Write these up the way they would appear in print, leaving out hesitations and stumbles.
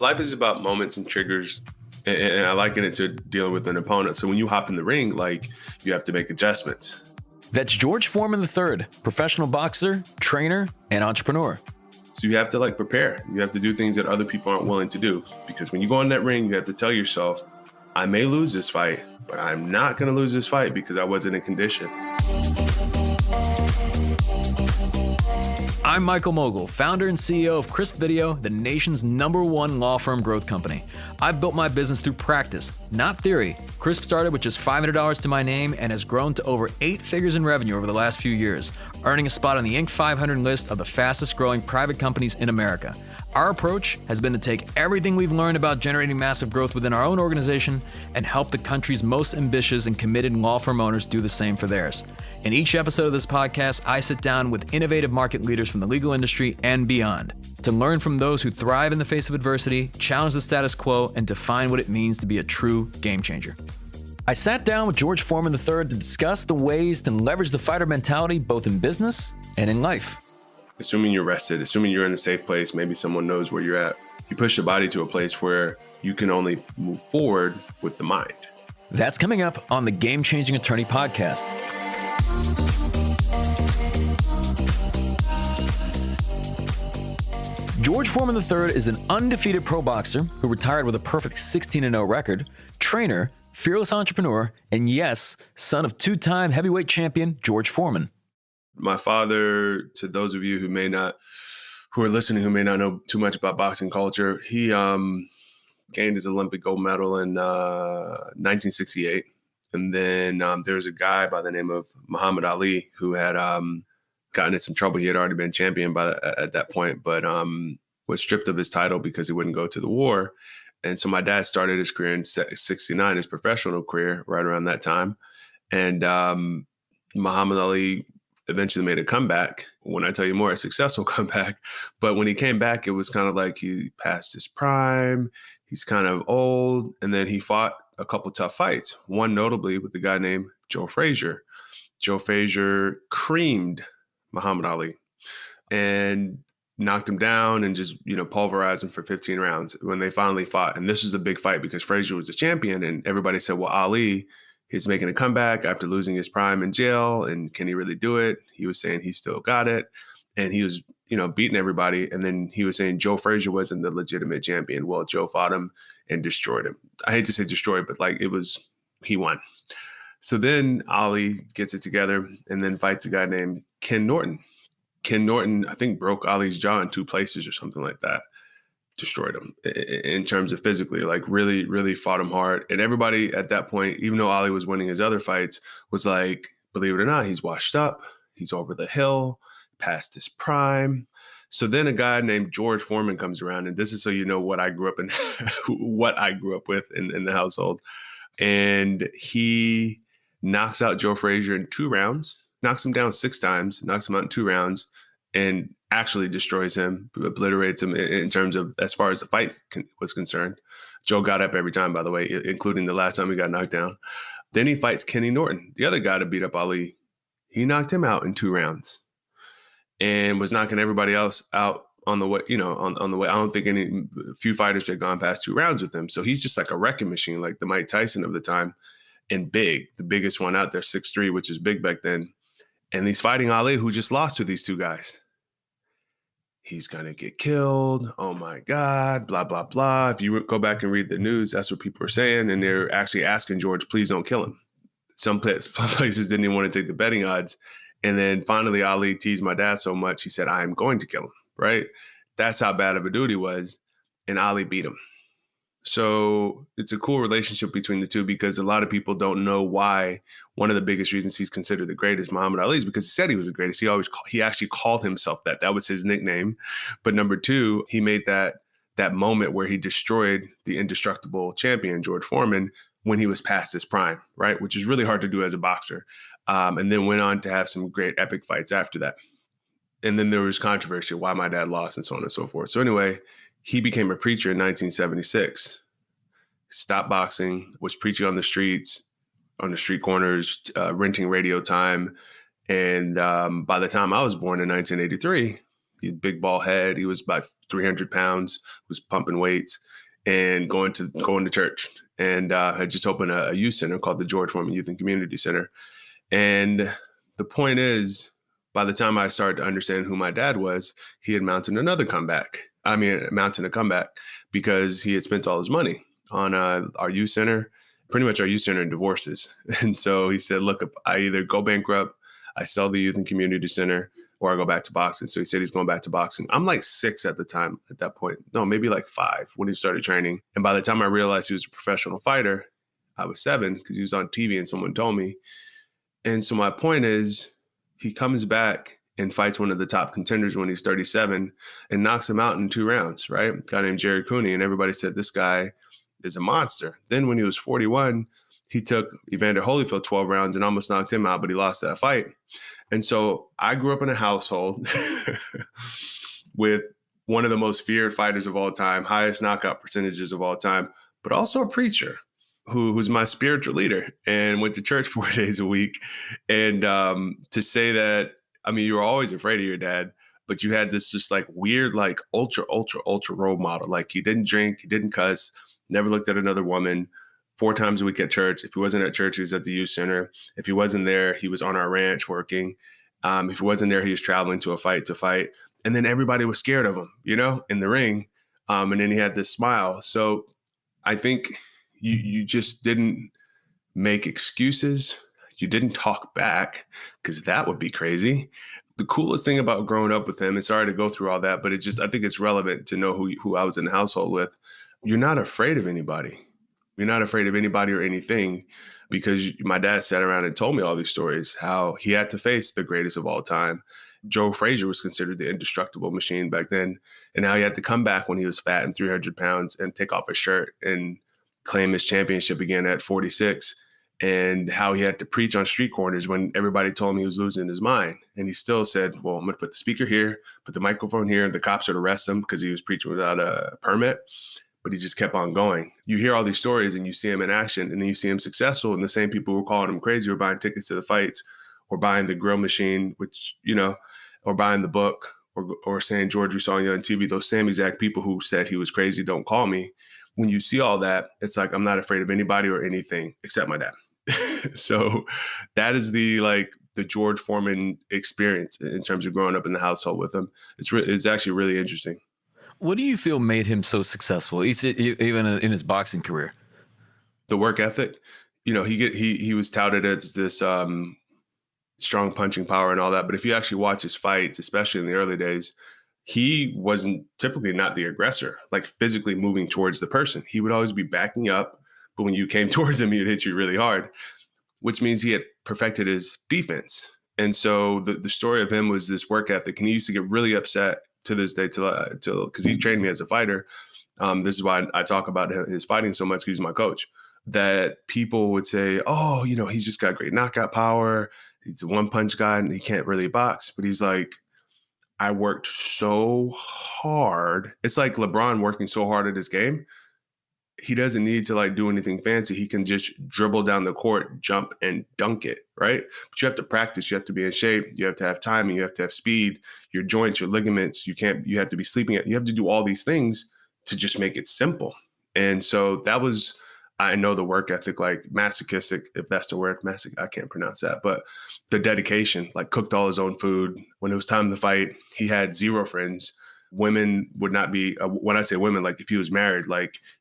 life is about moments and triggers, and I liken it to dealing with an opponent. So when you hop in the ring, like, you have to make adjustments. That's George Foreman III, professional boxer, trainer, and entrepreneur. So you have to prepare. You have to do things that other people aren't willing to do. Because when you go in that ring, you have to tell yourself, I may lose this fight, but I'm not going to lose this fight because I wasn't in condition. I'm Michael Mogill, founder and CEO of Crisp Video, the nation's #1 law firm growth company. I've built my business through practice, not theory. Crisp started with just $500 to my name and has grown to over 8 figures in revenue over the last few years, earning a spot on the Inc. 500 list of the fastest growing private companies in America. Our approach has been to take everything we've learned about generating massive growth within our own organization and help the country's most ambitious and committed law firm owners do the same for theirs. In each episode of this podcast, I sit down with innovative market leaders from the legal industry and beyond to learn from those who thrive in the face of adversity, challenge the status quo, and define what it means to be a true game changer. I sat down with George Foreman III to discuss the ways to leverage the fighter mentality both in business and in life. Assuming you're rested, assuming you're in a safe place, maybe someone knows where you're at, you push the body to a place where you can only move forward with the mind. That's coming up on the Game Changing Attorney podcast. George Foreman III is an undefeated pro boxer who retired with a perfect 16-0 record, trainer, fearless entrepreneur, and yes, son of 2-time heavyweight champion George Foreman. My father, to those of you who are listening, who may not know too much about boxing culture, he gained his Olympic gold medal in 1968. And then there was a guy by the name of Muhammad Ali who had gotten in some trouble. He had already been champion at that point, but was stripped of his title because he wouldn't go to the war. And so my dad started his career in 69, his professional career, right around that time. And Muhammad Ali eventually made a comeback. When I tell you more, a successful comeback. But when he came back, it was kind of like he passed his prime. He's kind of old. And then he fought a couple tough fights, one notably with a guy named Joe Frazier. Joe Frazier creamed Muhammad Ali and knocked him down and just, pulverized him for 15 rounds when they finally fought. And this was a big fight because Frazier was the champion. And everybody said, well, Ali, he's making a comeback after losing his prime in jail. And can he really do it? He was saying he still got it. And he was, beating everybody. And then he was saying Joe Frazier wasn't the legitimate champion. Well, Joe fought him and destroyed him. I hate to say destroyed, but he won. So then Ali gets it together and then fights a guy named Ken Norton. Ken Norton, I think, broke Ali's jaw in 2 places or something like that. Destroyed him in terms of physically, really, really fought him hard. And everybody at that point, even though Ali was winning his other fights, was like, believe it or not, he's washed up. He's over the hill, past his prime. So then a guy named George Foreman comes around. And this is so you know what I grew up in, what I grew up with in the household. And he knocks out Joe Frazier in 2 rounds, knocks him down 6 times, knocks him out in 2 rounds, and actually destroys him, obliterates him in terms of as far as the fight was concerned. Joe got up every time, by the way, including the last time he got knocked down. Then he fights Kenny Norton, the other guy to beat up Ali. He knocked him out in 2 rounds and was knocking everybody else out on the way, on the way. I don't think few fighters had gone past 2 rounds with him. So he's just like a wrecking machine, like the Mike Tyson of the time, and big, the biggest one out there, 6'3", which is big back then. And he's fighting Ali, who just lost to these 2 guys. He's going to get killed. Oh, my God, blah, blah, blah. If you go back and read the news, that's what people are saying. And they're actually asking George, please don't kill him. Some places didn't even want to take the betting odds. And then finally, Ali teased my dad so much, he said, I am going to kill him, right? That's how bad of a dude he was. And Ali beat him. So it's a cool relationship between the two because a lot of people don't know why one of the biggest reasons he's considered the greatest, Muhammad Ali, is because he said he was the greatest. He actually called himself that. That was his nickname. But number 2, he made that moment where he destroyed the indestructible champion, George Foreman, when he was past his prime, right? Which is really hard to do as a boxer. And then went on to have some great epic fights after that. And then there was controversy, why my dad lost and so on and so forth. So anyway, he became a preacher in 1976, stopped boxing, was preaching on the streets, on the street corners, renting radio time. And by the time I was born in 1983, He had big ball head. He was about 300 pounds, was pumping weights and going to church, and had just opened a youth center called the George Foreman Youth and Community Center. And the point is, by the time I started to understand who my dad was, he had mounted another comeback. I mean, mounted a comeback because he had spent all his money on our youth center, pretty much our youth center in divorces. And so he said, look, I either go bankrupt, I sell the youth and community center, or I go back to boxing. So he said he's going back to boxing. I'm like 6 at the time at that point. No, maybe like 5 when he started training. And by the time I realized he was a professional fighter, I was 7 because he was on TV and someone told me. And so my point is, he comes back and fights one of the top contenders when he's 37 and knocks him out in 2 rounds, right? A guy named Jerry Cooney. And everybody said, this guy is a monster. Then when he was 41, he took Evander Holyfield 12 rounds and almost knocked him out, but he lost that fight. And so I grew up in a household with one of the most feared fighters of all time, highest knockout percentages of all time, but also a preacher who was my spiritual leader and went to church 4 days a week. And to say that, I mean, you were always afraid of your dad, but you had this just like weird, like ultra role model. Like he didn't drink, he didn't cuss, never looked at another woman, 4 times a week at church. If he wasn't at church, he was at the youth center. If he wasn't there, he was on our ranch working. If he wasn't there, he was traveling to a fight to fight. And then everybody was scared of him, you know, in the ring. And then he had this smile. So I think you just didn't make excuses. You didn't talk back because that would be crazy. The coolest thing about growing up with him, and sorry to go through all that, but I think it's relevant to know who I was in the household with. You're not afraid of anybody. You're not afraid of anybody or anything because my dad sat around and told me all these stories, how he had to face the greatest of all time. Joe Frazier was considered the indestructible machine back then, and how he had to come back when he was fat and 300 pounds and take off his shirt and claim his championship again at 46, and how he had to preach on street corners when everybody told him he was losing his mind. And he still said, well, I'm going to put the speaker here, put the microphone here. The cops would arrest him because he was preaching without a permit, but he just kept on going. You hear all these stories and you see him in action, and then you see him successful, and the same people who were calling him crazy were buying tickets to the fights or buying the grill machine, which, you know, or buying the book or saying, George, we saw you on TV. Those same exact people who said he was crazy, don't call me. When you see all that, it's like, I'm not afraid of anybody or anything except my dad. So that is the George Foreman experience in terms of growing up in the household with him. It's actually really interesting. What do you feel made him so successful, even in his boxing career? The work ethic. You know, he was touted as this strong punching power and all that. But if you actually watch his fights, especially in the early days, he wasn't typically not the aggressor, like physically moving towards the person. He would always be backing up, but when you came towards him, he would hit you really hard, which means he had perfected his defense. And so the story of him was this work ethic. And he used to get really upset to this day because he trained me as a fighter. This is why I talk about his fighting so much, because he's my coach, that people would say, oh, you know, he's just got great knockout power. He's a one punch guy and he can't really box. But he's like, I worked so hard. It's like LeBron working so hard at his game. He doesn't need to do anything fancy. He can just dribble down the court, jump and dunk it, right? But you have to practice. You have to be in shape. You have to have timing. You have to have speed, your joints, your ligaments. You have to be sleeping. You have to do all these things to just make it simple. And so that was, I know, the work ethic, like masochistic, if that's the word, I can't pronounce that, but the dedication, cooked all his own food. When it was time to fight, he had 0 friends. Women would not be, when I say women, if he was married,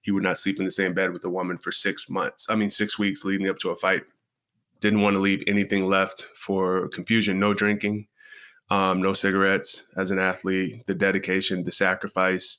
he would not sleep in the same bed with a woman for 6 weeks leading up to a fight. Didn't want to leave anything left for confusion. No drinking, no cigarettes as an athlete, the dedication, the sacrifice.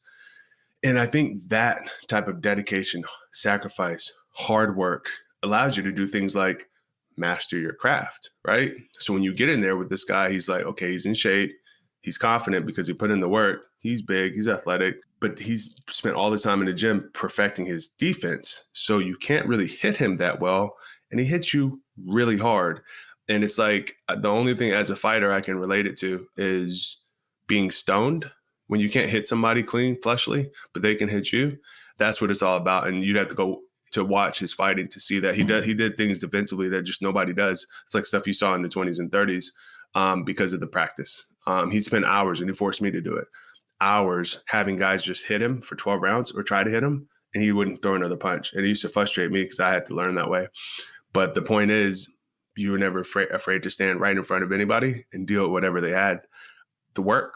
And I think that type of dedication, sacrifice, hard work allows you to do things like master your craft, right? So when you get in there with this guy, he's like, okay, he's in shape. He's confident because he put in the work. He's big, he's athletic, but he's spent all the time in the gym perfecting his defense. So you can't really hit him that well. And he hits you really hard. And it's like the only thing as a fighter I can relate it to is being stoned. When you can't hit somebody clean, fleshly, but they can hit you, that's what it's all about. And you'd have to go to watch his fighting to see that he did things defensively that just nobody does. It's like stuff you saw in the 20s and 30s because of the practice. He spent hours, and he forced me to do it. Hours having guys just hit him for 12 rounds or try to hit him, and he wouldn't throw another punch. And it used to frustrate me because I had to learn that way. But the point is, you were never afraid to stand right in front of anybody and deal with whatever they had. The work,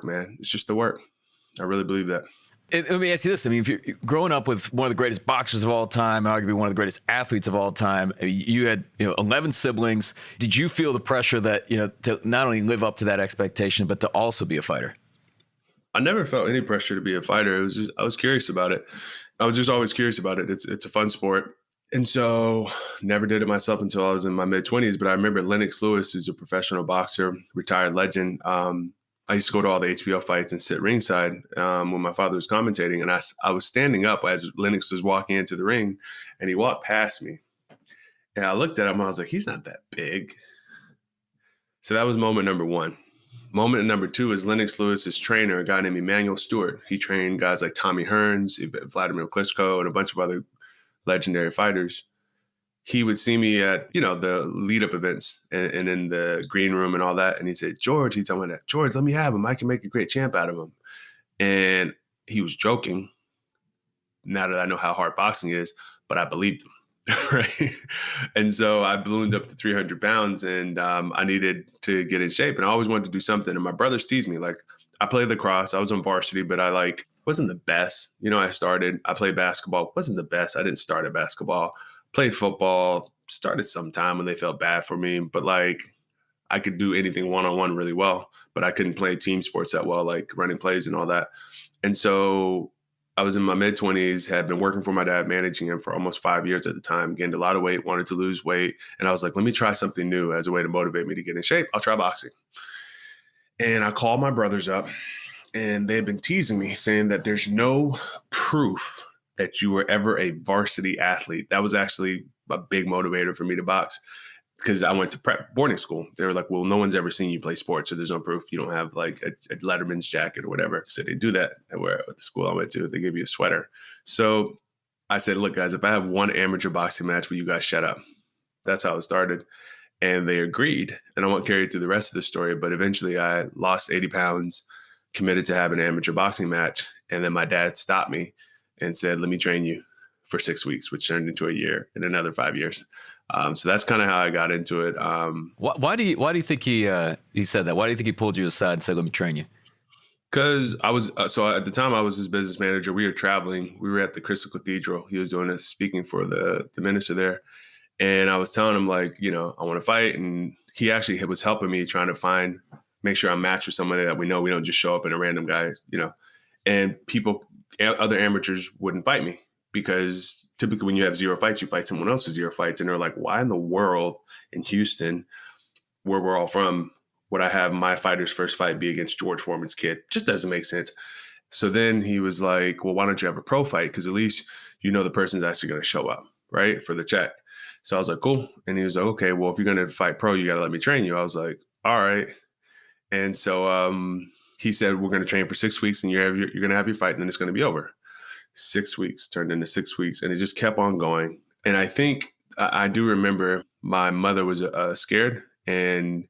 man. It's just the work. I really believe that. Let me ask you this. I mean, if you're growing up with one of the greatest boxers of all time, and arguably one of the greatest athletes of all time, you had 11 siblings. Did you feel the pressure that, to not only live up to that expectation, but to also be a fighter? I never felt any pressure to be a fighter. I was curious about it. I was just always curious about it. It's a fun sport. And so never did it myself until I was in my mid-20s. But I remember Lennox Lewis, who's a professional boxer, retired legend. I used to go to all the HBO fights and sit ringside when my father was commentating. And I was standing up as Lennox was walking into the ring, and he walked past me. And I looked at him, and I was like, he's not that big. So that was moment number one. Moment number two is Lennox Lewis's trainer, a guy named Emmanuel Stewart. He trained guys like Tommy Hearns, Vladimir Klitschko, and a bunch of other legendary fighters. He would see me at, the lead-up events and in the green room and all that. And he said, George, he told me that, George, let me have him. I can make a great champ out of him. And he was joking. Now that I know how hard boxing is, but I believed him. Right. And so I ballooned up to 300 pounds and I needed to get in shape. And I always wanted to do something. And my brothers teased me. Like, I played lacrosse. I was on varsity, but I wasn't the best. I played basketball. Wasn't the best. I didn't start at basketball. Played football, started sometime when they felt bad for me, but I could do anything one-on-one really well, but I couldn't play team sports that well, like running plays and all that. And so I was in my mid-20s, had been working for my dad, managing him for almost 5 years at the time, gained a lot of weight, wanted to lose weight. And I was like, let me try something new as a way to motivate me to get in shape. I'll try boxing. And I called my brothers up, and they had been teasing me, saying that there's no proof that you were ever a varsity athlete. That was actually a big motivator for me to box because I went to prep boarding school. They were like, well, no one's ever seen you play sports, so there's no proof. You don't have like a Letterman's jacket or whatever. So they do that at the school I went to. They give you a sweater. So I said, look, guys, if I have one amateur boxing match, will you guys shut up? That's how it started. And they agreed. And I won't carry you through the rest of the story, but eventually I lost 80 pounds, committed to have an amateur boxing match. And then my dad stopped me and said, let me train you for 6 weeks, which turned into a year and another 5 years. So that's kind of how I got into it. Why do you think he said that? Why do you think he pulled you aside and said, let me train you? Because I was, so at the time I was his business manager. We were traveling. We were at the Crystal Cathedral. He was doing this, speaking for the minister there. And I was telling him, I want to fight. And he actually was helping me trying to make sure I'm matched with somebody that we know. We don't just show up in a random guy, and other amateurs wouldn't fight me because typically when you have 0 fights, you fight someone else with 0 fights. And they're like, why in the world in Houston, where we're all from, would I have my fighter's first fight be against George Foreman's kid? Just doesn't make sense. So then he was like, well, why don't you have a pro fight? Because at least the person's actually going to show up, right, for the check. So I was like, cool. And he was like, okay, well, if you're going to fight pro, you got to let me train you. I was like, all right. And so he said, we're going to train for 6 weeks and you're going to have your fight and then it's going to be over. 6 weeks turned into 6 weeks and it just kept on going. And I think I do remember my mother was scared and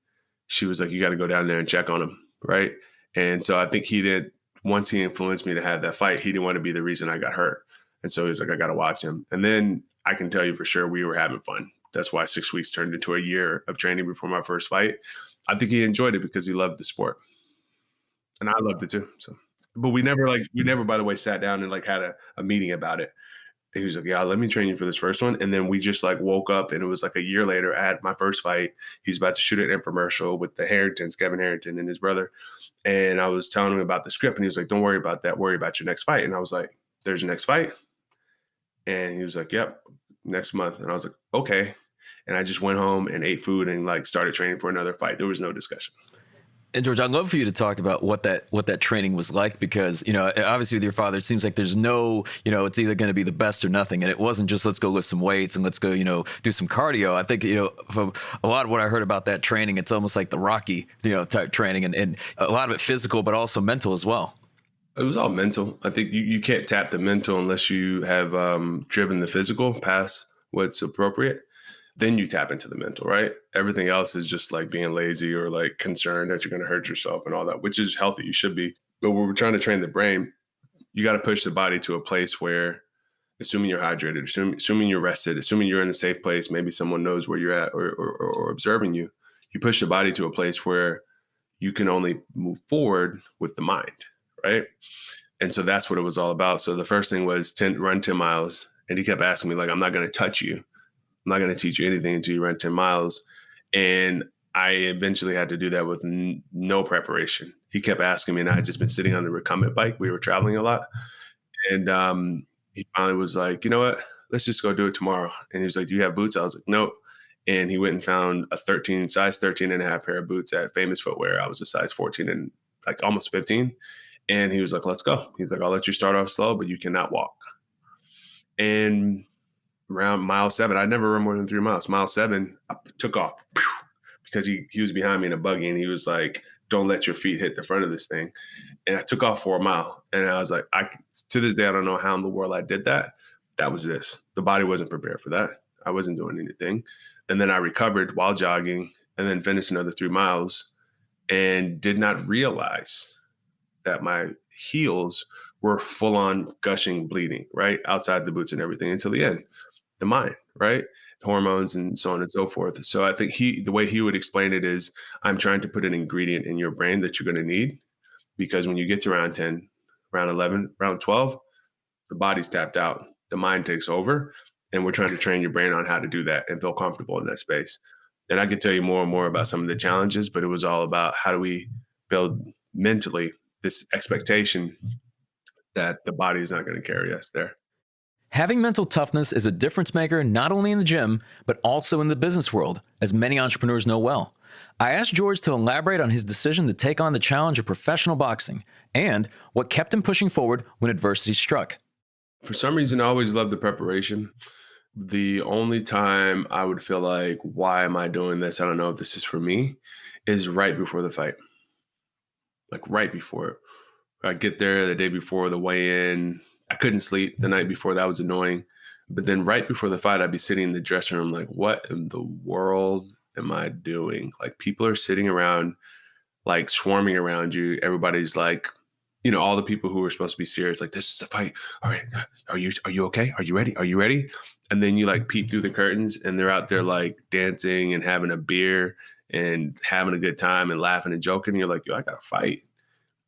she was like, you got to go down there and check on him. Right. And so I think once he influenced me to have that fight, he didn't want to be the reason I got hurt. And so he was like, I got to watch him. And then I can tell you for sure we were having fun. That's why 6 weeks turned into a year of training before my first fight. I think he enjoyed it because he loved the sport. And I loved it too. So, but we never, by the way, sat down and had a meeting about it. He was like, yeah, let me train you for this first one. And then we just woke up and it was a year later I had my first fight. He's about to shoot an infomercial with the Harringtons, Kevin Harrington and his brother. And I was telling him about the script and he was like, don't worry about that. Worry about your next fight. And I was like, there's your next fight. And he was like, yep, next month. And I was like, okay. And I just went home and ate food and started training for another fight. There was no discussion. And George, I'd love for you to talk about what that training was like because, obviously with your father, it seems like there's no, it's either going to be the best or nothing. And it wasn't just let's go lift some weights and let's go, do some cardio. I think, from a lot of what I heard about that training, it's almost like the Rocky, type training and a lot of it physical, but also mental as well. It was all mental. I think you can't tap the mental unless you have driven the physical past what's appropriate. then you tap into the mental, right? Everything else is just like being lazy or like concerned that you're going to hurt yourself and all that, which is healthy. You should be. But when we're trying to train the brain, you got to push the body to a place where, assuming you're hydrated, assuming you're rested, assuming you're in a safe place, maybe someone knows where you're at or observing you, you push the body to a place where you can only move forward with the mind, right? And so that's what it was all about. So the first thing was run 10 miles. And he kept asking me, like, I'm not going to touch you. I'm not going to teach you anything until you run 10 miles. And I eventually had to do that with no preparation. He kept asking me, and I had just been sitting on the recumbent bike. We were traveling a lot. And he finally was like, you know what? Let's just go do it tomorrow. And he was like, do you have boots? I was like, nope. And he went and found a size 13 and a half pair of boots at Famous Footwear. I was a size 14 and like almost 15. And he was like, let's go. He's like, I'll let you start off slow, but you cannot walk. And around mile 7, I never run more than 3 miles. Mile 7, I took off because he was behind me in a buggy, and he was like, don't let your feet hit the front of this thing. And I took off for a mile, and I was like, to this day, I don't know how in the world I did that. That was this. The body wasn't prepared for that. I wasn't doing anything. And then I recovered while jogging and then finished another 3 miles and did not realize that my heels were full on gushing, bleeding, right? Outside the boots and everything until the end. The mind, right? Hormones and so on and so forth. So I think the way he would explain it is, I'm trying to put an ingredient in your brain that you're going to need, because when you get to round 10, round 11, round 12, the body's tapped out, the mind takes over, and we're trying to train your brain on how to do that and feel comfortable in that space. And I could tell you more and more about some of the challenges, but it was all about how do we build mentally this expectation that the body is not going to carry us there. Having mental toughness is a difference maker not only in the gym, but also in the business world, as many entrepreneurs know well. I asked George to elaborate on his decision to take on the challenge of professional boxing and what kept him pushing forward when adversity struck. For some reason, I always loved the preparation. The only time I would feel like, why am I doing this? I don't know if this is for me, is right before the fight. Like right before it. I get there the day before the weigh-in. I couldn't sleep the night before. That was annoying. But then right before the fight, I'd be sitting in the dressing room like, what in the world am I doing? Like, people are sitting around, like swarming around you. Everybody's like, all the people who were supposed to be serious, like, this is the fight. All right. Are you okay? Are you ready? Are you ready? And then you like peep through the curtains and they're out there like dancing and having a beer and having a good time and laughing and joking. And you're like, yo, I got to fight.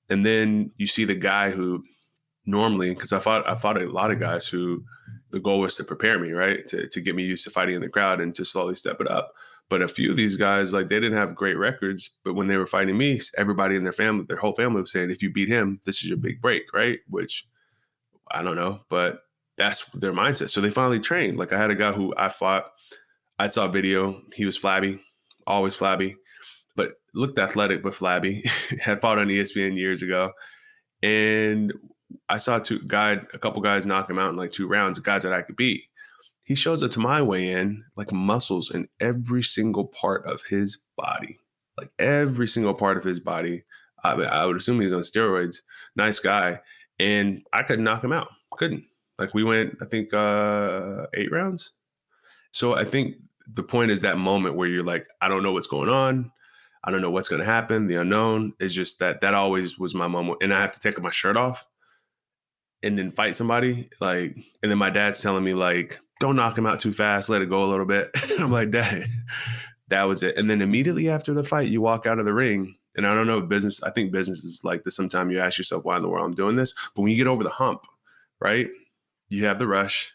And then you see the guy who normally, because I fought a lot of guys who the goal was to prepare me, right? To get me used to fighting in the crowd and to slowly step it up. But a few of these guys, like, they didn't have great records, but when they were fighting me, everybody in their family, their whole family was saying, if you beat him, this is your big break, right? Which I don't know, but that's their mindset. So they finally trained. Like, I had a guy who I saw video. He was flabby, always flabby, but looked athletic, but flabby. Had fought on ESPN years ago. And I saw a couple guys knock him out in like 2 rounds, guys that I could beat. He shows up to my weigh-in, like muscles in every single part of his body, like every single part of his body. I would assume he's on steroids. Nice guy. And I couldn't knock him out. Couldn't. Like, we went, I think, 8 rounds. So I think the point is that moment where you're like, I don't know what's going on. I don't know what's going to happen. The unknown is just that always was my moment. And I have to take my shirt off and then fight somebody. Like, and then my dad's telling me, like, don't knock him out too fast. Let it go a little bit. I'm like, Dad, that was it. And then immediately after the fight, you walk out of the ring. And I don't know if I think business is like this. Sometimes you ask yourself, why in the world I'm doing this? But when you get over the hump, right, you have the rush.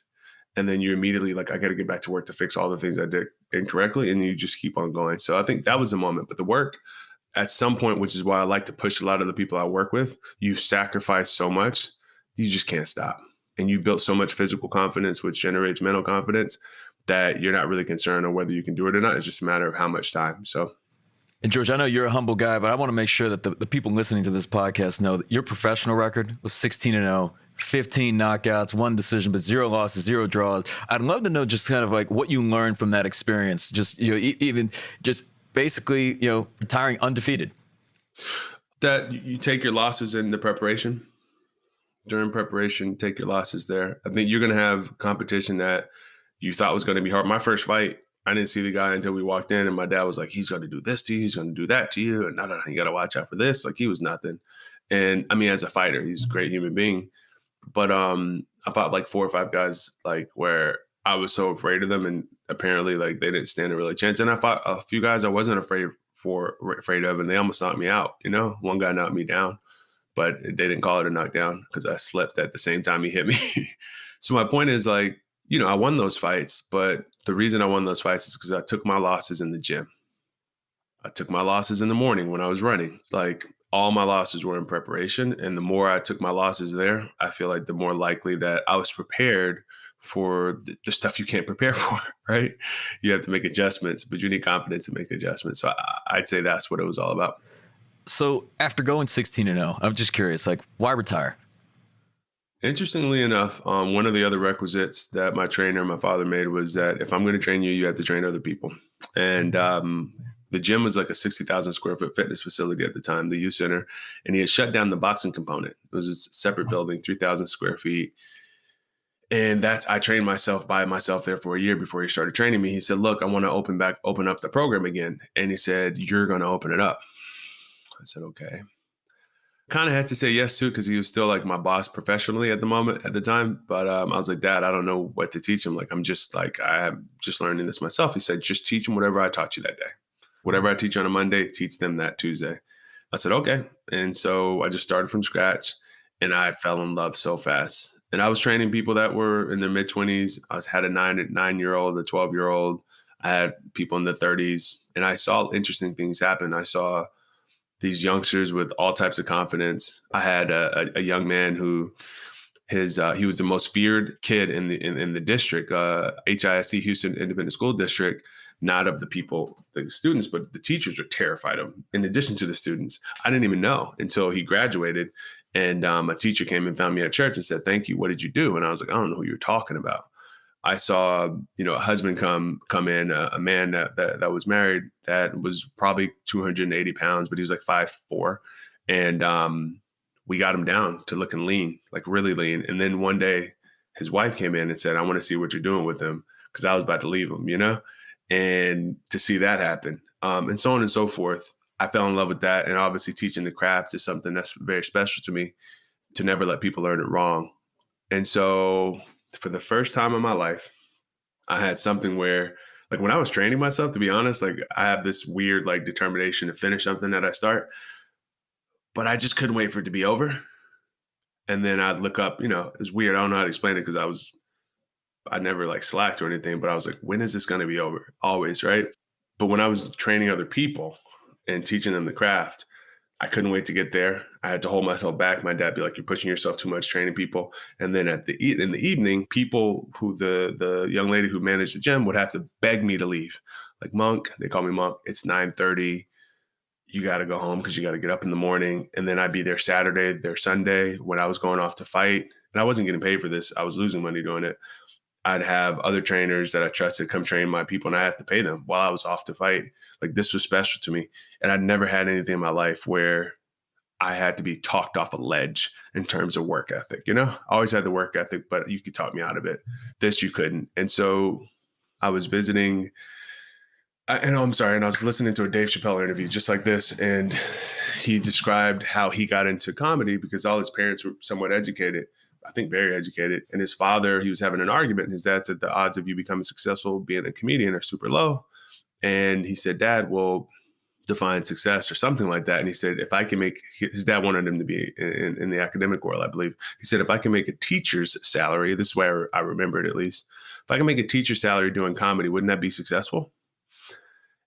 And then you're immediately like, I got to get back to work to fix all the things I did incorrectly. And you just keep on going. So I think that was the moment. But the work at some point, which is why I like to push a lot of the people I work with, you sacrifice so much, you just can't stop. And you built so much physical confidence, which generates mental confidence, that you're not really concerned on whether you can do it or not. It's just a matter of how much time. So. And George, I know you're a humble guy, but I want to make sure that the people listening to this podcast know that your professional record was 16-0, 15 knockouts, 1 decision, but 0 losses, 0 draws. I'd love to know just kind of like what you learned from that experience. Just, even just basically, retiring undefeated. That you take your losses in the preparation. During preparation, take your losses there. I think you're going to have competition that you thought was going to be hard. My first fight, I didn't see the guy until we walked in, and my dad was like, "He's going to do this to you. He's going to do that to you, and no, no, no, you got to watch out for this." Like he was nothing. And I mean, as a fighter, he's a great human being. But I fought like 4 or 5 guys like where I was so afraid of them, and apparently like they didn't stand a really chance. And I fought a few guys I wasn't afraid of, and they almost knocked me out. One guy knocked me down, but they didn't call it a knockdown because I slipped at the same time he hit me. So my point is like, I won those fights, but the reason I won those fights is because I took my losses in the gym. I took my losses in the morning when I was running. Like all my losses were in preparation. And the more I took my losses there, I feel like the more likely that I was prepared for the stuff you can't prepare for, right? You have to make adjustments, but you need confidence to make adjustments. So I'd say that's what it was all about. So after going 16-0, I'm just curious, like, why retire? Interestingly enough, one of the other requisites that my trainer, my father made was that if I'm going to train you, you have to train other people. And the gym was like a 60,000 square foot fitness facility at the time, the youth center, and he had shut down the boxing component. It was a separate building, 3,000 square feet. And I trained myself by myself there for a year before he started training me. He said, "Look, I want to open up the program again." And he said, "You're going to open it up." I said, "Okay." Kind of had to say yes to because he was still like my boss professionally at the time. But I was like, "Dad, I don't know what to teach him. Like, I'm just learning this myself." He said, "Just teach him whatever I taught you that day. Whatever I teach you on a Monday, teach them that Tuesday." I said, "Okay." And so I just started from scratch, and I fell in love so fast. And I was training people that were in their mid-20s. Had a 9-year-old, a 12-year-old. I had people in the 30s, and I saw interesting things happen. I saw these youngsters with all types of confidence. I had a young man who he was the most feared kid in the district, HISD, Houston Independent School District. Not of the students, but the teachers were terrified of him. In addition to the students, I didn't even know until he graduated. And a teacher came and found me at church and said, "Thank you. What did you do?" And I was like, "I don't know who you're talking about." I saw, a husband come in, a man that was married that was probably 280 pounds, but he was like 5'4", and we got him down to looking lean, like really lean. And then one day, his wife came in and said, "I want to see what you're doing with him," because I was about to leave him, and to see that happen, and so on and so forth. I fell in love with that, and obviously teaching the craft is something that's very special to me. To never let people learn it wrong, and so for the first time in my life, I had something where, like when I was training myself, to be honest, like I have this weird like determination to finish something that I start, but I just couldn't wait for it to be over. And then I'd look up, it's weird. I don't know how to explain it because I never like slacked or anything, but I was like, when is this going to be over? Always, right? But when I was training other people and teaching them the craft, I couldn't wait to get there. I had to hold myself back. My dad be like, "You're pushing yourself too much training people." And then in the evening, people who the young lady who managed the gym would have to beg me to leave. Like, "Monk," they call me Monk. "It's 9:30. You got to go home because you got to get up in the morning." And then I'd be there Saturday, there Sunday when I was going off to fight. And I wasn't getting paid for this. I was losing money doing it. I'd have other trainers that I trusted come train my people, and I have to pay them while I was off to fight. Like this was special to me. And I'd never had anything in my life where I had to be talked off a ledge in terms of work ethic. I always had the work ethic, but you could talk me out of it. This you couldn't. And so I was visiting, and I'm sorry, and I was listening to a Dave Chappelle interview just like this, and he described how he got into comedy because all his parents were somewhat educated. I think very educated. And his father, he was having an argument, and his dad said the odds of you becoming successful being a comedian are super low. And he said, "Dad, well, define success," or something like that. And he said, "If I can make," his dad wanted him to be in the academic world, I believe. He said, "If I can make a teacher's salary," this is where I remember it at least, "if I can make a teacher's salary doing comedy, wouldn't that be successful?"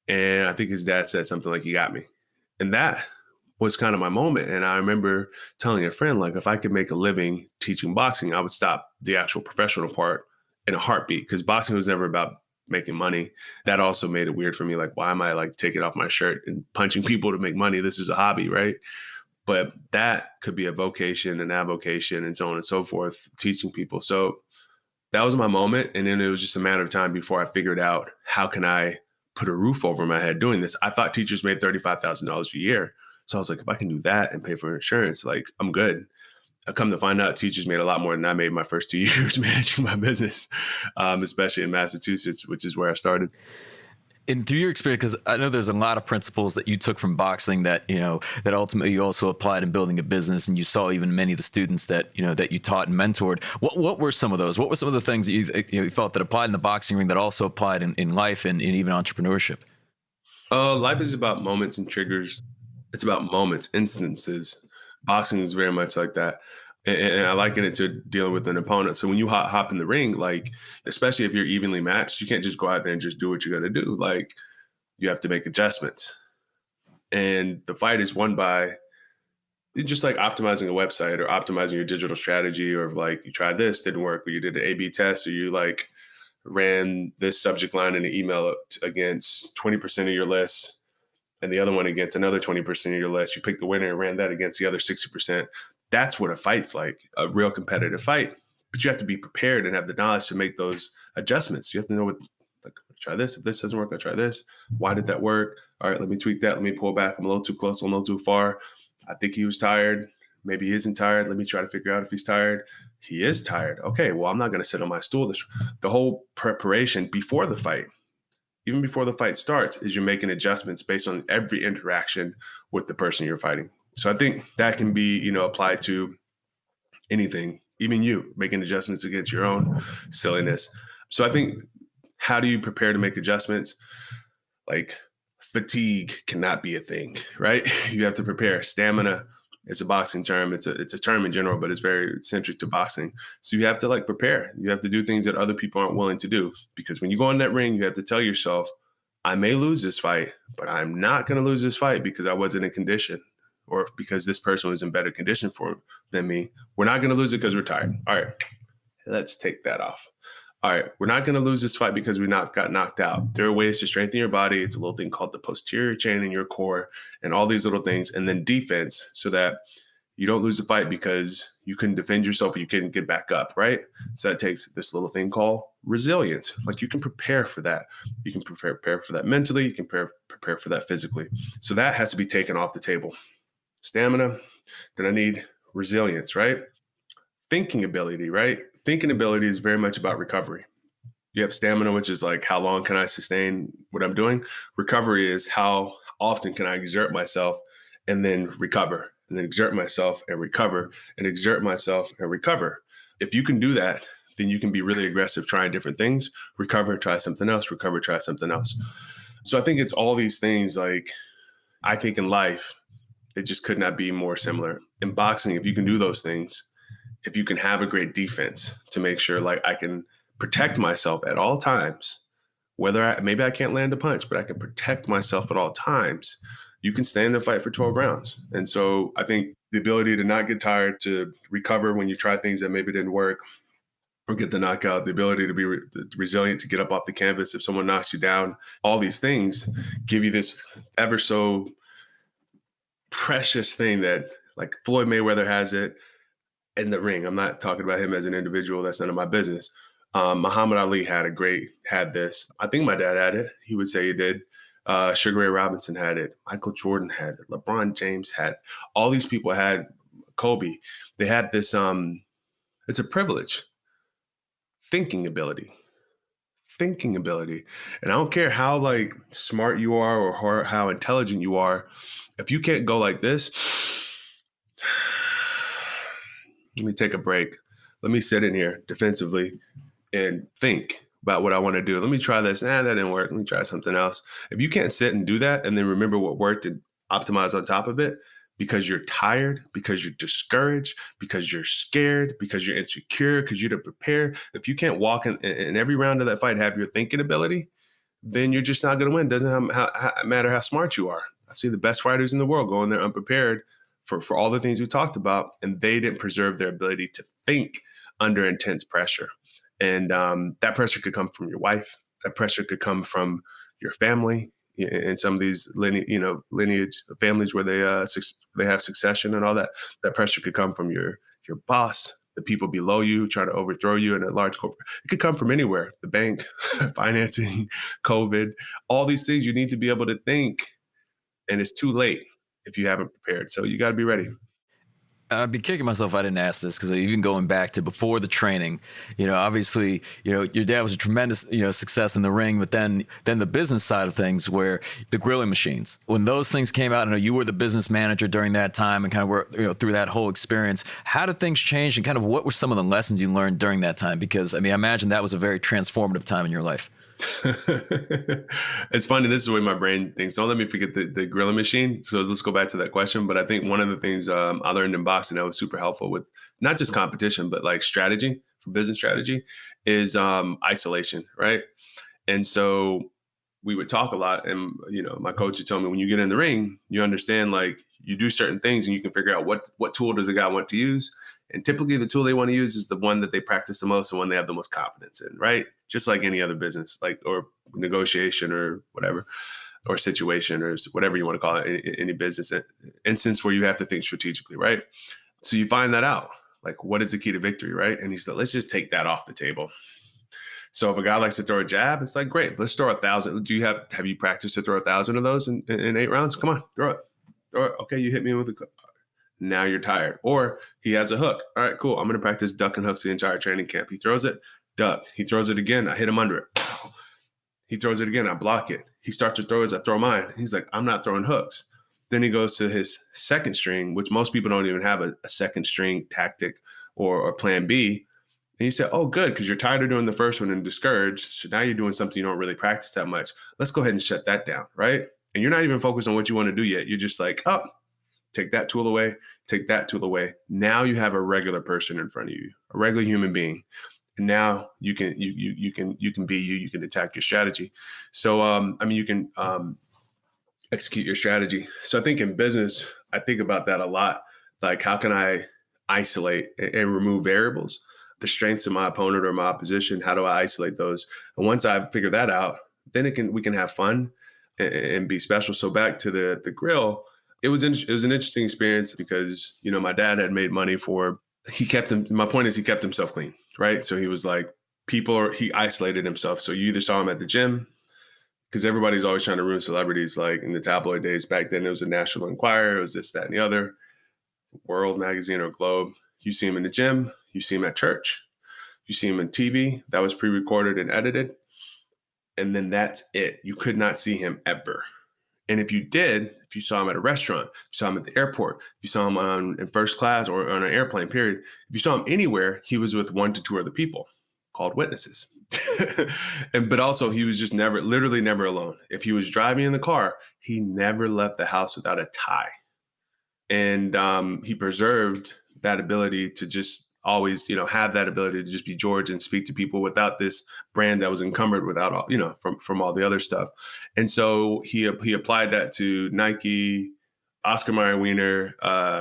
And I think his dad said something like, "You got me." And that was kind of my moment. And I remember telling a friend, like, if I could make a living teaching boxing, I would stop the actual professional part in a heartbeat, because boxing was never about making money. That also made it weird for me. Like, why am I like taking off my shirt and punching people to make money? This is a hobby, right? But that could be a vocation, an avocation, and so on and so forth, teaching people. So that was my moment. And then it was just a matter of time before I figured out, how can I put a roof over my head doing this? I thought teachers made $35,000 a year. So I was like, if I can do that and pay for insurance, like I'm good. I come to find out teachers made a lot more than I made my first 2 years managing my business, especially in Massachusetts, which is where I started. And through your experience, because I know there's a lot of principles that you took from boxing that, that ultimately you also applied in building a business, and you saw even many of the students that, that you taught and mentored. What were some of those? What were some of the things that you felt that applied in the boxing ring that also applied in life and in even entrepreneurship? Life is about moments and triggers. It's about moments, instances. Boxing is very much like that. And I liken it to dealing with an opponent. So when you hop in the ring, like, especially if you're evenly matched, you can't just go out there and just do what you got to do. Like, you have to make adjustments. And the fight is won by just like optimizing a website or optimizing your digital strategy, or like you tried this, didn't work, or you did an A B test, or you like ran this subject line in an email against 20% of your list and the other one against another 20% of your list. You picked the winner and ran that against the other 60%. That's what a fight's like, a real competitive fight. But you have to be prepared and have the knowledge to make those adjustments. You have to know what, like, try this. If this doesn't work, I'll try this. Why did that work? All right, let me tweak that. Let me pull back. I'm a little too close. I'm a little too far. I think he was tired. Maybe he isn't tired. Let me try to figure out if he's tired. He is tired. Okay, well, I'm not going to sit on my stool. The whole preparation before the fight, even before the fight starts, is you're making adjustments based on every interaction with the person you're fighting. So I think that can be, applied to anything, even you making adjustments against your own silliness. So I think, how do you prepare to make adjustments? Like, fatigue cannot be a thing, right? You have to prepare. Stamina is a boxing term. It's a term in general, but it's very centric to boxing. So you have to like prepare. You have to do things that other people aren't willing to do, because when you go in that ring, you have to tell yourself, I may lose this fight, but I'm not going to lose this fight because I wasn't in condition, or because this person was in better condition than me. We're not going to lose it because we're tired. All right, let's take that off. All right, we're not going to lose this fight because we got knocked out. There are ways to strengthen your body. It's a little thing called the posterior chain in your core, and all these little things. And then defense, so that you don't lose the fight because you couldn't defend yourself or you couldn't get back up, right? So that takes this little thing called resilience. Like, you can prepare for that. You can prepare for that mentally. You can prepare for that physically. So that has to be taken off the table. Stamina, then I need resilience, right? Thinking ability, right? Thinking ability is very much about recovery. You have stamina, which is like, how long can I sustain what I'm doing? Recovery is how often can I exert myself and then recover, and then exert myself and recover, and exert myself and recover. If you can do that, then you can be really aggressive trying different things, recover, try something else, recover, try something else. So I think it's all these things. Like, I think in life, it just could not be more similar. In boxing, if you can do those things, if you can have a great defense to make sure, like, I can protect myself at all times, maybe I can't land a punch, but I can protect myself at all times, you can stay in the fight for 12 rounds. And so I think the ability to not get tired, to recover when you try things that maybe didn't work or get the knockout, the ability to be resilient, to get up off the canvas if someone knocks you down, all these things give you this ever so precious thing that, like, Floyd Mayweather has it in the ring. I'm not talking about him as an individual. That's none of my business. Muhammad Ali had this. I think my dad had it. He would say he did. Sugar Ray Robinson had it. Michael Jordan had it. LeBron James had it. All these people had, Kobe. They had this. It's a privilege. Thinking ability. Thinking ability. And I don't care how like smart you are or how intelligent you are. If you can't go like this, let me take a break. Let me sit in here defensively and think about what I want to do. Let me try this. That didn't work. Let me try something else. If you can't sit and do that and then remember what worked and optimize on top of it, because you're tired, because you're discouraged, because you're scared, because you're insecure, because you didn't prepare, if you can't walk in every round of that fight, have your thinking ability, then you're just not going to win. It doesn't matter how smart you are. I've seen the best fighters in the world go in there unprepared for all the things we talked about, and they didn't preserve their ability to think under intense pressure. And that pressure could come from your wife. That pressure could come from your family. In some of these lineage families where they have succession and all that, that pressure could come from your boss, the people below you trying to overthrow you in a large corporate. It could come from anywhere, the bank, financing, COVID, all these things. You need to be able to think, and it's too late if you haven't prepared. So you got to be ready. I'd be kicking myself if I didn't ask this because even going back to before the training, obviously, your dad was a tremendous, success in the ring, but then the business side of things, where the grilling machines, when those things came out, I know you were the business manager during that time and kind of were, through that whole experience. How did things change, and kind of what were some of the lessons you learned during that time? Because I mean, I imagine that was a very transformative time in your life. It's funny. This is the way my brain thinks. Don't let me forget the grilling machine. So let's go back to that question. But I think one of the things I learned in boxing that was super helpful with not just competition, but like strategy for business strategy is isolation, right? And so we would talk a lot. And, my coach would tell me when you get in the ring, you understand like you do certain things and you can figure out what tool does a guy want to use. And typically the tool they want to use is the one that they practice the most and one they have the most confidence in, right? Just like any other business, like or negotiation or whatever, or situation or whatever you want to call it, any business instance where you have to think strategically, right? So you find that out. Like, what is the key to victory, right? And he said, let's just take that off the table. So if a guy likes to throw a jab, it's like, great, let's throw 1,000. Have you practiced to throw 1,000 of those in 8 rounds? Come on, throw it. Throw it. Okay, you hit me with a now you're tired. Or he has a hook. All right, cool. I'm going to practice duck and hooks the entire training camp. He throws it, duck. He throws it again. I hit him under it. He throws it again. I block it. He starts to throw his, I throw mine. He's like, I'm not throwing hooks. Then he goes to his second string, which most people don't even have a second string tactic or plan B. And you say, oh, good, because you're tired of doing the first one and discouraged. So now you're doing something you don't really practice that much. Let's go ahead and shut that down, right? And you're not even focused on what you want to do yet. You're just like, oh, take that tool away, take that tool away. Now you have a regular person in front of you, a regular human being. And now you can be you. You can attack your strategy. So you can execute your strategy. So I think in business, I think about that a lot. Like, how can I isolate and remove variables? The strengths of my opponent or my opposition. How do I isolate those? And once I figure that out, then we can have fun and be special. So back to the grill, it was an interesting experience because my dad had made money for. He kept him. My point is, he kept himself clean, right? So he was like he isolated himself. So you either saw him at the gym, because everybody's always trying to ruin celebrities. Like in the tabloid days back then, it was a National Enquirer, it was this, that, and the other, World Magazine or Globe. You see him in the gym, you see him at church, you see him on TV. That was pre-recorded and edited. And then that's it. You could not see him ever. And if you did, if you saw him at a restaurant, if you saw him at the airport, if you saw him in first class or on an airplane, period, if you saw him anywhere, he was with 1 to 2 other people called witnesses. But also he was just literally never alone. If he was driving in the car, he never left the house without a tie. And he preserved that ability to just always, have that ability to just be George and speak to people without this brand that was encumbered without all, from all the other stuff. And so he applied that to Nike, Oscar Mayer Wiener,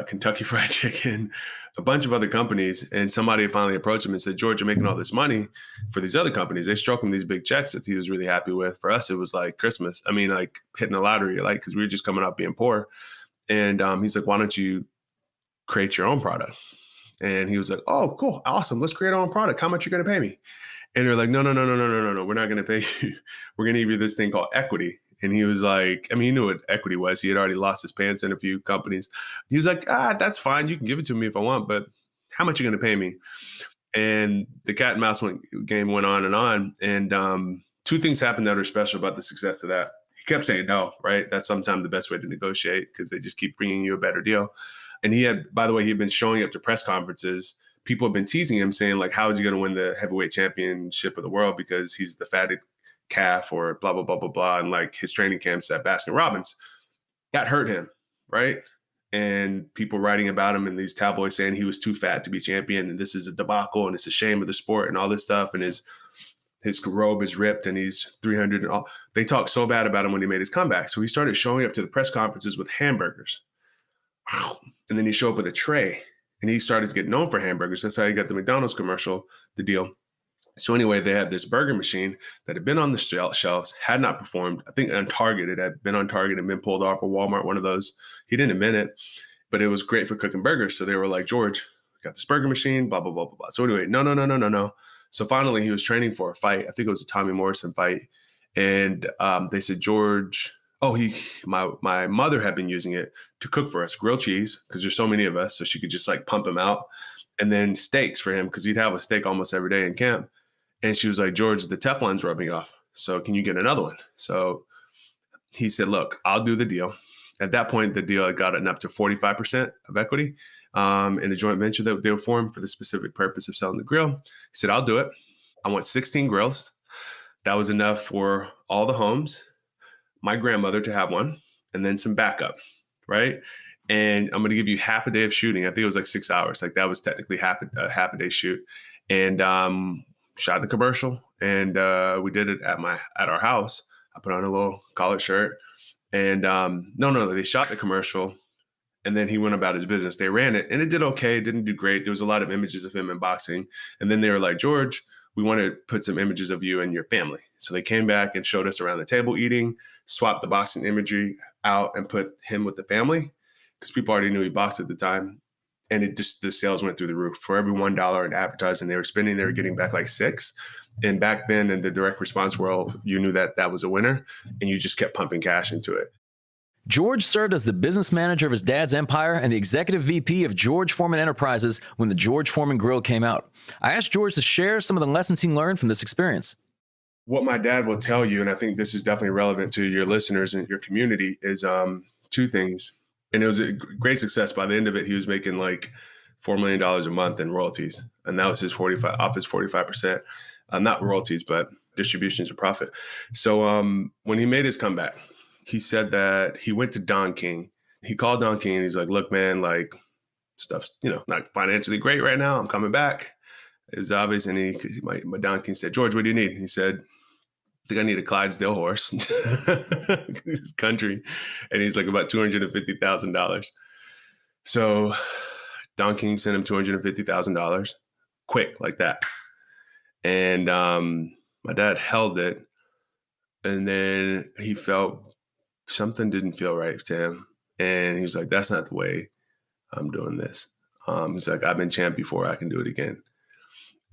Kentucky Fried Chicken, a bunch of other companies. And somebody finally approached him and said, George, you're making all this money for these other companies. They struck him these big checks that he was really happy with. For us, it was like Christmas. I mean, like hitting the lottery, like, because we were just coming out being poor. And he's like, why don't you create your own product? And he was like, oh, cool. Awesome. Let's create our own product. How much are you going to pay me? And they're like, no. We're not going to pay you. We're going to give you this thing called equity. And he was like, I mean, he knew what equity was. He had already lost his pants in a few companies. He was like, that's fine. You can give it to me if I want, but how much are you going to pay me? And the cat and mouse game went on. And two things happened that are special about the success of that. He kept saying no, right? That's sometimes the best way to negotiate because they just keep bringing you a better deal. And he had been showing up to press conferences. People have been teasing him saying like, how is he going to win the heavyweight championship of the world? Because he's the fatted calf or blah, blah, blah, blah, blah. And like his training camps at Baskin Robbins, that hurt him, right? And people writing about him in these tabloids saying he was too fat to be champion. And this is a debacle and it's a shame of the sport and all this stuff. And his robe is ripped and he's 300 and all. They talked so bad about him when he made his comeback. So he started showing up to the press conferences with hamburgers. And then he showed up with a tray and he started to get known for hamburgers. That's how he got the McDonald's commercial, the deal. So anyway, they had this burger machine that had been on the shelves, had not performed. I think on Target, it had been on Target and been pulled off, or Walmart, one of those. He didn't admit it, but it was great for cooking burgers. So they were like, George, we got this burger machine, blah, blah, blah, blah, blah. So anyway, no. So finally he was training for a fight. I think it was a Tommy Morrison fight. And they said, George, Oh, my mother had been using it to cook for us, grilled cheese, because there's so many of us, so she could just like pump him out, and then steaks for him because he'd have a steak almost every day in camp. And she was like, George, the Teflon's rubbing off. So can you get another one? So he said, look, I'll do the deal. At that point, the deal had gotten up to 45% of equity in a joint venture that they were formed for the specific purpose of selling the grill. He said, I'll do it. I want 16 grills. That was enough for all the homes, my grandmother to have one, and then some backup, right? And I'm going to give you half a day of shooting. I think it was like 6 hours. Like that was technically half a day shoot, and shot the commercial. And we did it at our house. I put on a little collared shirt, and no, they shot the commercial, and then he went about his business. They ran it, and it did okay. It didn't do great. There was a lot of images of him in boxing, and then they were like, George, we want to put some images of you and your family. So they came back and showed us around the table eating, swapped the boxing imagery out and put him with the family because people already knew he boxed at the time. And the sales went through the roof. For every $1 in advertising they were spending, they were getting back like 6. And back then in the direct response world, you knew that that was a winner and you just kept pumping cash into it. George served as the business manager of his dad's empire and the executive VP of George Foreman Enterprises when the George Foreman Grill came out. I asked George to share some of the lessons he learned from this experience. What my dad will tell you, and I think this is definitely relevant to your listeners and your community, is two things. And it was a great success. By the end of it, he was making like $4 million a month in royalties. And that was his 45%, not royalties, but distributions of profit. So when he made his comeback, he said that he went to Don King. He called Don King and he's like, look, man, like stuff's, not financially great right now. I'm coming back. It was obvious. And my Don King said, George, what do you need? And he said, I think I need a Clydesdale horse. His country. And he's like about $250,000. So Don King sent him $250,000 quick like that. And my dad held it. And then he felt something didn't feel right to him. And he was like, that's not the way I'm doing this. He's like, I've been champ before. I can do it again.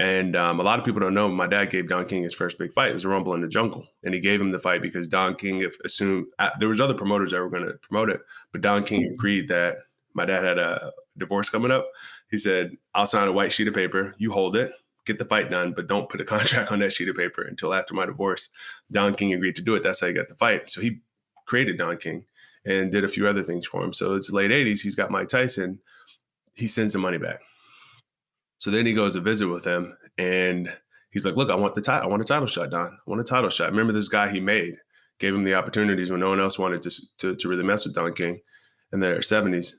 And a lot of people don't know, my dad gave Don King his first big fight. It was a Rumble in the Jungle. And he gave him the fight because Don King assumed there was other promoters that were going to promote it. But Don King agreed that my dad had a divorce coming up. He said, I'll sign a white sheet of paper. You hold it. Get the fight done, but don't put a contract on that sheet of paper until after my divorce. Don King agreed to do it. That's how he got the fight. So he created Don King and did a few other things for him. So it's late 80s. He's got Mike Tyson. He sends the money back. So then he goes to visit with him and he's like, look, I want a title shot, Don. I want a title shot. Remember this guy he made, gave him the opportunities when no one else wanted to really mess with Don King in their 70s.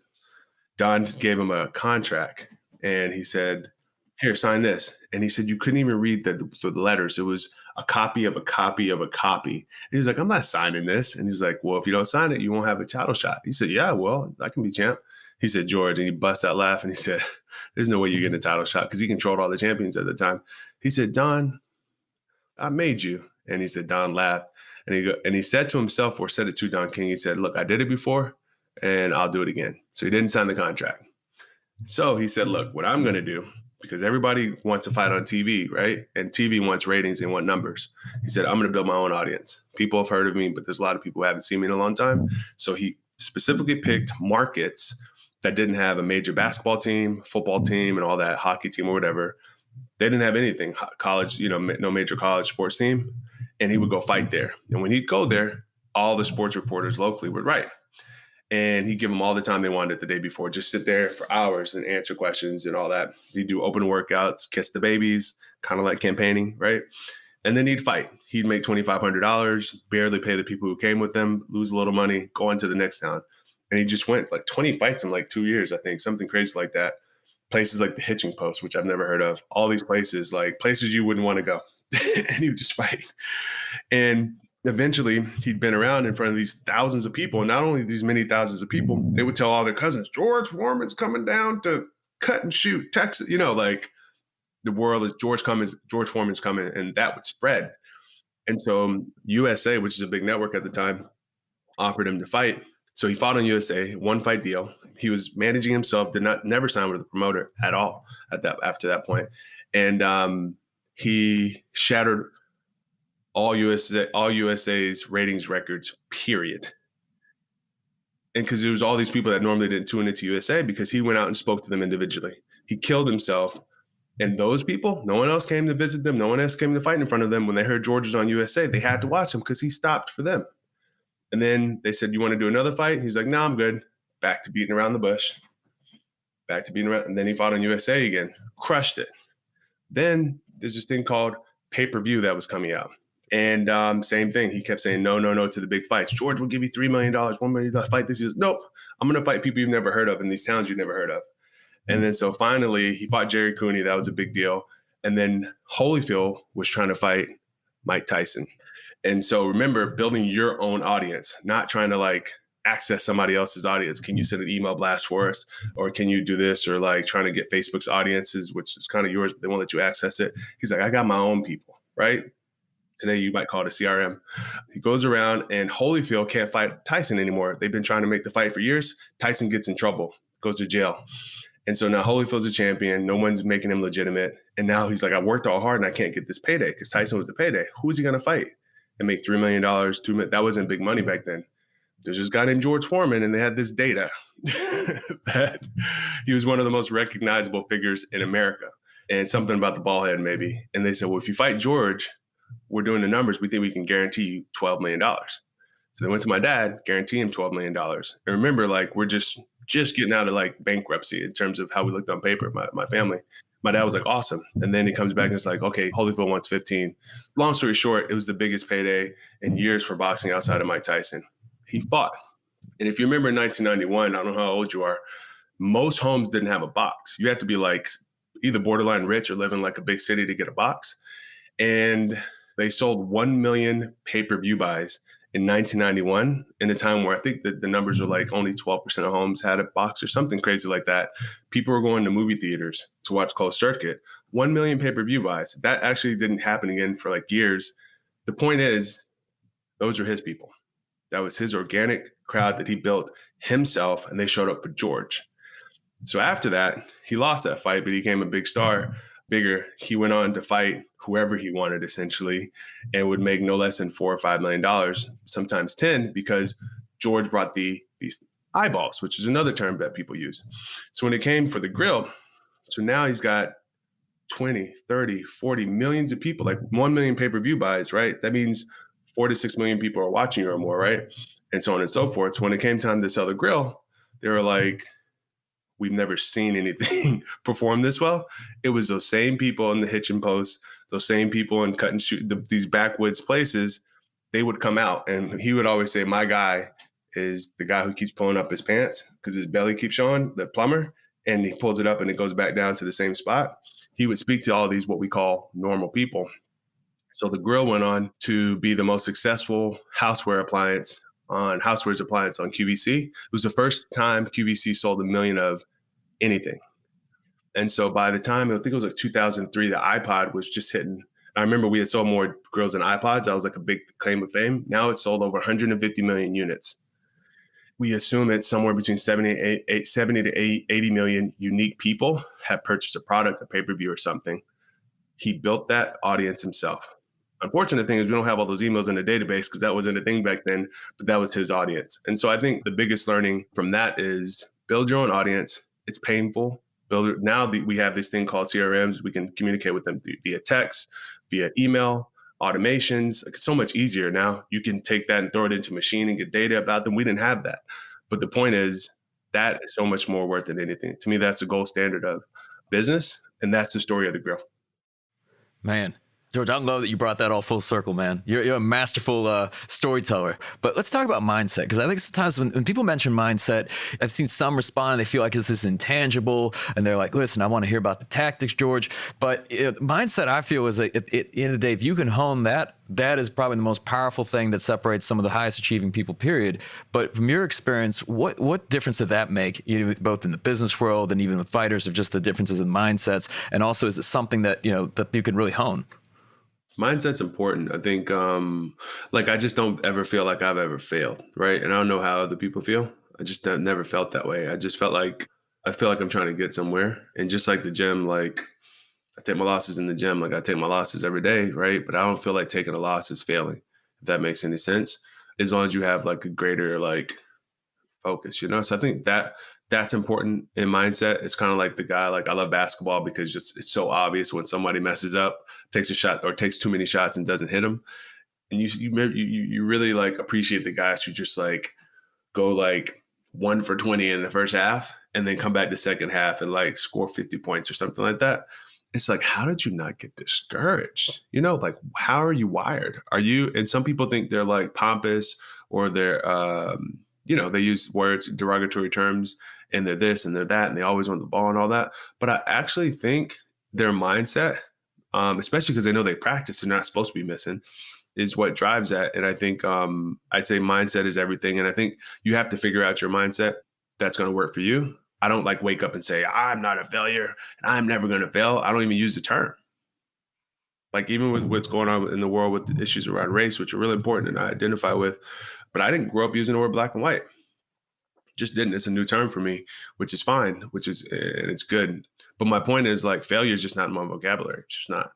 Don gave him a contract and he said, here, sign this. And he said, you couldn't even read the letters. It was a copy of a copy of a copy. And he's like, I'm not signing this. And he's like, well, if you don't sign it, you won't have a title shot. He said, yeah, well, I can be champ. He said, George, and he bust out laughing. He said, there's no way you're getting a title shot because he controlled all the champions at the time. He said, Don, I made you. And he said, Don laughed. And he said to himself or said it to Don King, he said, look, I did it before and I'll do it again. So he didn't sign the contract. So he said, look, what I'm going to do, because everybody wants to fight on TV, right? And TV wants ratings, they want numbers. He said, I'm going to build my own audience. People have heard of me, but there's a lot of people who haven't seen me in a long time. So he specifically picked markets that didn't have a major basketball team, football team, and all that, hockey team or whatever. They didn't have anything, college, no major college sports team. And he would go fight there. And when he'd go there, all the sports reporters locally would write. And he'd give them all the time they wanted the day before, just sit there for hours and answer questions and all that. He'd do open workouts, kiss the babies, kind of like campaigning, right? And then he'd fight. He'd make $2,500, barely pay the people who came with him, lose a little money, go on to the next town. And he just went like 20 fights in like 2 years, I think, something crazy like that. Places like the Hitching Post, which I've never heard of. All these places, like places you wouldn't want to go. And he would just fight. And eventually he'd been around in front of these thousands of people. And not only these many thousands of people, they would tell all their cousins, George Foreman's coming down to cut and shoot Texas. Like the world is George Foreman's coming. And that would spread. And so USA, which is a big network at the time, offered him to fight. So he fought on USA, one fight deal. He was managing himself, never signed with a promoter at all after that point. And he shattered all USA's ratings records, period. And because there was all these people that normally didn't tune into USA because he went out and spoke to them individually. He killed himself. And those people, no one else came to visit them. No one else came to fight in front of them. When they heard George was on USA, they had to watch him because he stopped for them. And then they said, "You want to do another fight?" He's like, "No, I'm good." Back to beating around the bush. Back to beating around. And then he fought on USA again. Crushed it. Then there's this thing called pay-per-view that was coming out. And same thing. He kept saying, no, no, no to the big fights. George will give you $3 million, $1 million fight this. He says, nope, I'm going to fight people you've never heard of in these towns you've never heard of. And then so finally he fought Jerry Cooney. That was a big deal. And then Holyfield was trying to fight Mike Tyson. And so remember, building your own audience, not trying to like access somebody else's audience. Can you send an email blast for us? Or can you do this? Or like trying to get Facebook's audiences, which is kind of yours, but they won't let you access it. He's like, I got my own people, right? Today you might call it a CRM. He goes around and Holyfield can't fight Tyson anymore. They've been trying to make the fight for years. Tyson gets in trouble, goes to jail. And so now Holyfield's a champion. No one's making him legitimate. And now he's like, I worked all hard and I can't get this payday because Tyson was a payday. Who's he going to fight and make $3 million, $2 million? That wasn't big money back then. There's this guy named George Foreman, and they had this data that he was one of the most recognizable figures in America, and something about the ball head maybe. And they said, well, if you fight George, we're doing the numbers. We think we can guarantee you $12 million. So they went to my dad, guarantee him $12 million. And remember, like, we're just getting out of like bankruptcy in terms of how we looked on paper, my family. My dad was like, awesome. And then he comes back and it's like, okay, Holyfield wants 15. Long story short, it was the biggest payday in years for boxing outside of Mike Tyson. He fought. And if you remember in 1991, I don't know how old you are, most homes didn't have a box. You had to be like either borderline rich or live in like a big city to get a box. And they sold 1 million pay-per-view buys in 1991, in a time where I think that the numbers were like only 12% of homes had a box or something crazy like that. People were going to movie theaters to watch closed circuit. 1 million pay-per-view buys. That actually didn't happen again for like years. The point is, those are his people. That was his organic crowd that he built himself, and they showed up for George. So after that, he lost that fight, but he became a big star, bigger. He went on to fight whoever he wanted, essentially, and would make no less than $4 or $5 million, sometimes 10, because George brought these eyeballs, which is another term that people use. So when it came for the grill, so now he's got 20, 30, 40 millions of people, like 1 million pay-per-view buys, right? That means 4 to 6 million people are watching you or more, right? And so on and so forth. So when it came time to sell the grill, they were like, we've never seen anything perform this well. It was those same people in the hitching posts, those same people in cut and shoot, these backwoods places. They would come out, and he would always say, my guy is the guy who keeps pulling up his pants because his belly keeps showing, the plumber, and he pulls it up and it goes back down to the same spot. He would speak to all these what we call normal people. So the grill went on to be the most successful housewares appliance on QVC. It was the first time QVC sold 1 million of anything. And so by the time, I think it was like 2003, the iPod was just hitting. I remember we had sold more grills than iPods. That was like a big claim of fame. Now it's sold over 150 million units. We assume it's somewhere between 70 to 80 million unique people have purchased a product, a pay-per-view or something. He built that audience himself. Unfortunate thing is we don't have all those emails in the database because that wasn't a thing back then, but that was his audience. And so I think the biggest learning from that is build your own audience. It's painful. Now we have this thing called CRMs. We can communicate with them via text, via email, automations. It's so much easier now. You can take that and throw it into a machine and get data about them. We didn't have that. But the point is that is so much more worth than anything. To me, that's the gold standard of business. And that's the story of the grill. Man, George, I love that you brought that all full circle, man. You're a masterful storyteller. But let's talk about mindset, because I think sometimes when people mention mindset, I've seen some respond and they feel like it's this intangible, and they're like, listen, I want to hear about the tactics, George. But mindset, I feel, is at the end of the day, if you can hone that, that is probably the most powerful thing that separates some of the highest achieving people, period. But from your experience, what difference did that make, both in the business world and even with fighters, of just the differences in mindsets? And also, is it something that, that you can really hone? Mindset's important. I think, I just don't ever feel like I've ever failed, right? And I don't know how other people feel. I just never felt that way. I just felt like, I feel like I'm trying to get somewhere. And just like the gym, like I take my losses in the gym, like I take my losses every day, right? But I don't feel like taking a loss is failing, if that makes any sense. As long as you have like a greater, like focus, you know? So I think that's important in mindset. It's kind of like the guy, like I love basketball because just it's so obvious when somebody messes up, takes a shot or takes too many shots and doesn't hit them. And you really like appreciate the guys who just like go like 1 for 20 in the first half and then come back the second half and like score 50 points or something like that. It's like, how did you not get discouraged? You know, like how are you wired? Are you, and some people think they're like pompous or they're, you know, they use words, derogatory terms, and they're this and they're that, and they always want the ball and all that. But I actually think their mindset, especially because they know they practice, they're not supposed to be missing, is what drives that. And I think I'd say mindset is everything. And I think you have to figure out your mindset that's going to work for you. I don't like wake up and say, I'm not a failure and I'm never going to fail. I don't even use the term. Like even with what's going on in the world with the issues around race, which are really important and I identify with, but I didn't grow up using the word black and white. Just didn't. It's a new term for me, which is fine, and it's good. But my point is like failure is just not in my vocabulary. It's just not.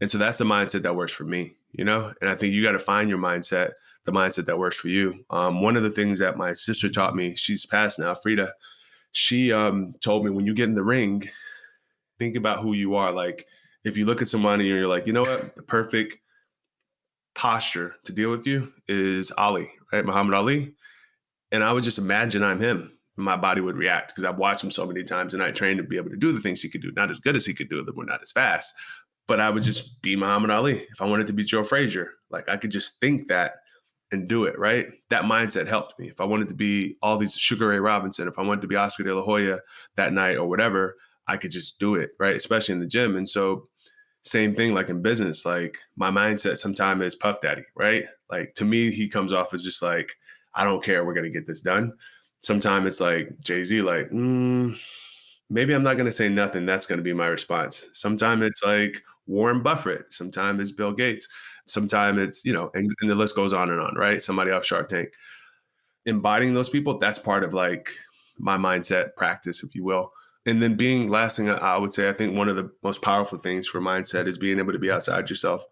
And so that's the mindset that works for me, you know? And I think you got to find your mindset, the mindset that works for you. One of the things that my sister taught me, she's passed now, Frida, she told me when you get in the ring, think about who you are. Like if you look at somebody and you're like, you know what, the perfect posture to deal with you is Ali, right? Muhammad Ali. And I would just imagine I'm him. My body would react because I've watched him so many times and I trained to be able to do the things he could do. Not as good as he could do them, or not as fast, but I would just be Muhammad Ali. If I wanted to be Joe Frazier, like I could just think that and do it, right? That mindset helped me. If I wanted to be all these Sugar Ray Robinson, if I wanted to be Oscar De La Hoya that night or whatever, I could just do it, right? Especially in the gym. And so same thing like in business, like my mindset sometimes is Puff Daddy, right? Like to me, he comes off as just like, I don't care, we're going to get this done. Sometimes it's like Jay-Z, like, maybe I'm not going to say nothing. That's going to be my response. Sometimes it's like Warren Buffett. Sometimes it's Bill Gates. Sometimes it's, you know, and the list goes on and on, right? Somebody off Shark Tank. Embodying those people, that's part of like my mindset practice, if you will. And then last thing I would say, I think one of the most powerful things for mindset is being able to be outside yourself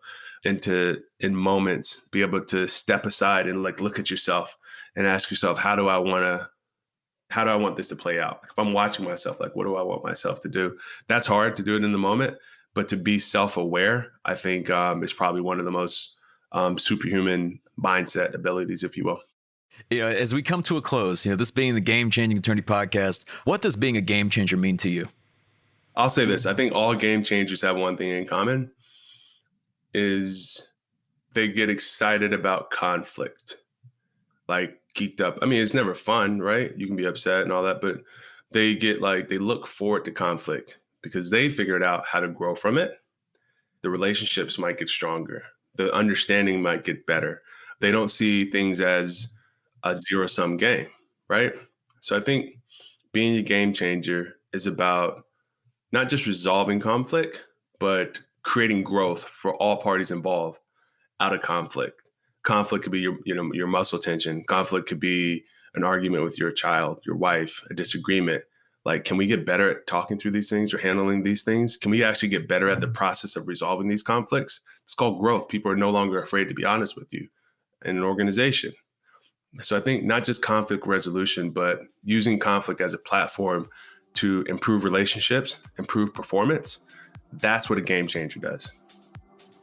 and to, in moments, be able to step aside and like look at yourself and ask yourself, how do I want this to play out? If I'm watching myself, like, what do I want myself to do? That's hard to do it in the moment, but to be self-aware, I think is probably one of the most superhuman mindset abilities, if you will. You know, as we come to a close, you know, this being the Game Changing Attorney podcast, what does being a game changer mean to you? I'll say this. I think all game changers have one thing in common is they get excited about conflict, like geeked up. I mean, it's never fun, right? You can be upset and all that, but they look forward to conflict because they figured out how to grow from it. The relationships might get stronger. The understanding might get better. They don't see things as a zero-sum game, right? So I think being a game changer is about not just resolving conflict, but creating growth for all parties involved out of conflict. Conflict could be your muscle tension. Conflict could be an argument with your child, your wife, a disagreement. Like, can we get better at talking through these things or handling these things? Can we actually get better at the process of resolving these conflicts? It's called growth. People are no longer afraid to be honest with you in an organization. So I think not just conflict resolution, but using conflict as a platform to improve relationships, improve performance. That's what a game changer does.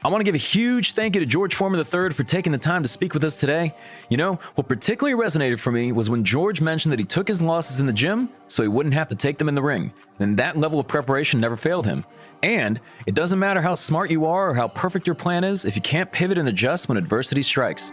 I want to give a huge thank you to George Foreman III for taking the time to speak with us today. You know, what particularly resonated for me was when George mentioned that he took his losses in the gym so he wouldn't have to take them in the ring. And that level of preparation never failed him. And it doesn't matter how smart you are or how perfect your plan is if you can't pivot and adjust when adversity strikes.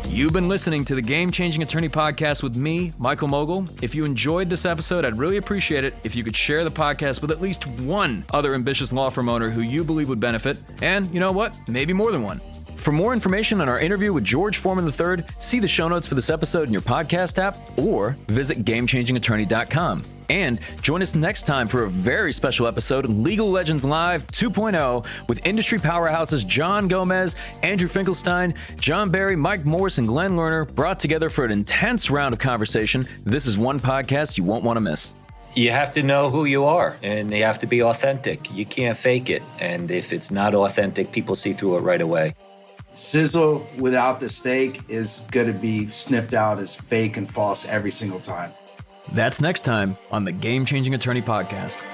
You've been listening to the Game Changing Attorney podcast with me, Michael Mogill. If you enjoyed this episode, I'd really appreciate it if you could share the podcast with at least one other ambitious law firm owner who you believe would benefit. And you know what? Maybe more than one. For more information on our interview with George Foreman III, see the show notes for this episode in your podcast app or visit GameChangingAttorney.com. And join us next time for a very special episode of Legal Legends Live 2.0 with industry powerhouses John Gomez, Andrew Finkelstein, John Barry, Mike Morris, and Glenn Lerner brought together for an intense round of conversation. This is one podcast you won't want to miss. You have to know who you are, and you have to be authentic. You can't fake it. And if it's not authentic, people see through it right away. sizzle without the steak is going to be sniffed out as fake and false every single time. That's next time on the Game Changing Attorney Podcast.